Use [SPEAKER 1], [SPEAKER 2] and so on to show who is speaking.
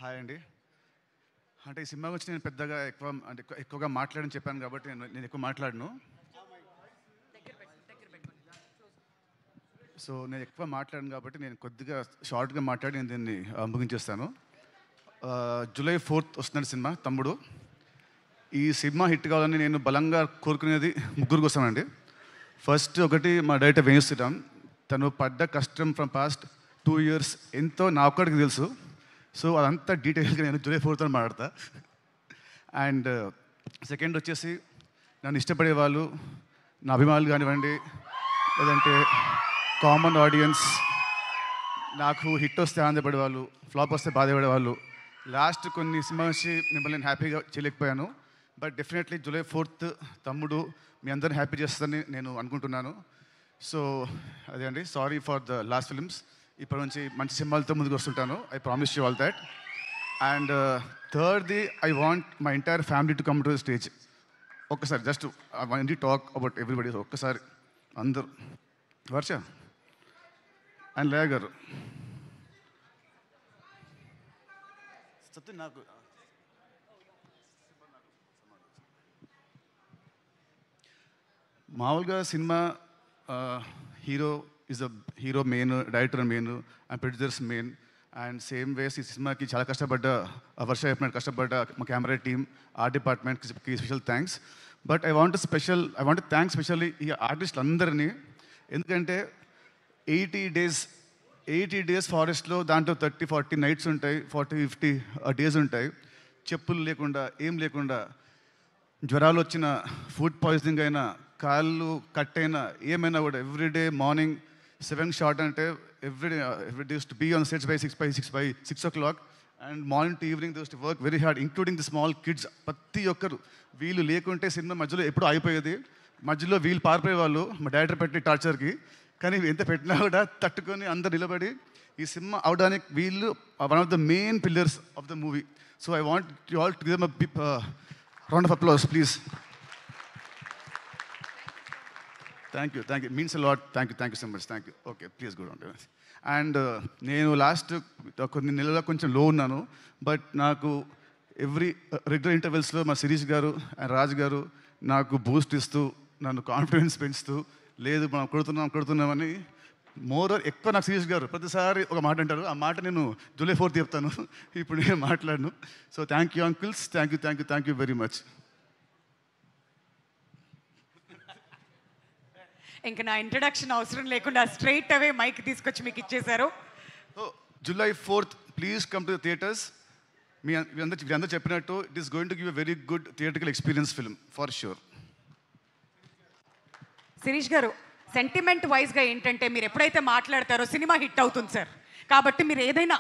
[SPEAKER 1] Hi అండి. అంటే ఈ సినిమా గురించి నేను పెద్దగా ఎక్కువగా మాట్లాడని చెప్పాను కాబట్టి నేను ఎక్కువ మాట్లాడను. సో నేను ఎక్కువ మాట్లాడను కాబట్టి నేను కొద్దిగా షార్ట్గా మాట్లాడి నేను దీన్ని ముగించేస్తాను. జూలై 4th వస్తున్నాడు సినిమా తమ్ముడు. ఈ సినిమా హిట్ కావాలని నేను బలంగా కోరుకునేది ముగ్గురు కోసమండి. ఫస్ట్ ఒకటి మా డైరెక్టర్ వేణు శ్రీరామ్. తను పడ్డ కష్టం ఫ్రమ్ పాస్ట్ 2 years ఎంతో నా ఒక్కడికి తెలుసు. సో అదంతా డీటెయిల్గా నేను జూలై 4th మాట్లాడతా. అండ్ సెకండ్ వచ్చేసి నన్ను ఇష్టపడే వాళ్ళు, నా అభిమానులు కానివ్వండి, లేదంటే కామన్ ఆడియన్స్, నాకు హిట్ వస్తే ఆనందపడేవాళ్ళు, ఫ్లాప్ వస్తే బాధపడేవాళ్ళు. లాస్ట్ కొన్ని సినిమా వచ్చి మిమ్మల్ని నేను హ్యాపీగా చేయలేకపోయాను. బట్ డెఫినెట్లీ జూలై 4th తమ్ముడు మీ అందరిని హ్యాపీ చేస్తుందని నేను అనుకుంటున్నాను. సో అదే అండి, sorry for the last films. ఇప్పటి నుంచి మంచి సినిమాలతో ముందుకు వస్తుంటాను. I promise you all that. And థర్డ్ది, I want my entire family to come to the stage. ఒక్కసారి just I want to talk about everybody. ఒక్కసారి అందరూ, వర్ష అండ్ లేయ గారు, సత్యం నాకు మామూలుగా cinema hero is a hero main, director main and producers main. And same ways ఈ సినిమాకి చాలా కష్టపడ్డ వర్ష చెప్పినట్టు కష్టపడ్డ మా కెమెరా టీమ్, ఆర్ట్ డిపార్ట్మెంట్కి special thanks. But I want thanks specially ఈ ఆర్టిస్టులు అందరినీ. ఎందుకంటే 80 days ఫారెస్ట్లో, దాంట్లో 30-40 నైట్స్ ఉంటాయి, 40-50 డేస్ ఉంటాయి. చెప్పులు లేకుండా, ఏం లేకుండా, జ్వరాలు వచ్చిన, ఫుడ్ పాయిజనింగ్ అయినా, కాళ్ళు కట్ అయినా, ఏమైనా కూడా ఎవ్రీడే మార్నింగ్ 7 షార్ట్ అంటే everyday to be on sets by 6 o'clock and morning to evening to work very hard, including the small kids. ప్రతి ఒక్కరు వీళ్ళు లేకుంటే సినిమా మధ్యలో ఎప్పుడూ అయిపోయేది. మధ్యలో వీళ్ళు పారిపోయేవాళ్ళు మా డైరెక్టర్ పెట్టి టార్చర్కి. కానీ ఎంత పెట్టినా కూడా తట్టుకొని అందరు నిలబడి ఈ సినిమా అవడానికి వీళ్ళు one of the main pillars of the movie. So I want you all to give them a round of applause, please. Thank you. Means a lot. Thank you so much. Thank you. Okay, please go on. And నేను last కొన్ని నెలల్లో కొంచెం లో ఉన్నాను. But నాకు regular ఇంటర్వెల్స్లో మా శిరీష్ గారు and Raj గారు నాకు బూస్ట్ ఇస్తూ, నన్ను కాన్ఫిడెన్స్ పెంచుతూ, లేదు మనం కొడుతున్నామని ఎక్కువ నాకు శిరీష్ గారు ప్రతిసారి ఒక మాట అంటారు. ఆ మాట నేను జూలై 4th చెప్తాను, ఇప్పుడు నేను మాట్లాడను. So thank you uncles, thank you very much.
[SPEAKER 2] ఇంకా నా ఇంట్రడక్షన్ అవసరం లేకుండా స్ట్రైట్ అవే మైక్ తీసుకొచ్చి మీకు ఇచ్చేశారు.
[SPEAKER 1] July 4th please come to the theatres. మీ అందరూ చెప్పినట్టు it is going to give a very good theatrical experience film for sure.
[SPEAKER 2] Shirish గారు, సెంటిమెంట్ వైజ్గా ఏంటంటే మీరు ఎప్పుడైతే మాట్లాడతారో సినిమా హిట్ అవుతుంది సార్. కాబట్టి మీరు ఏదైనా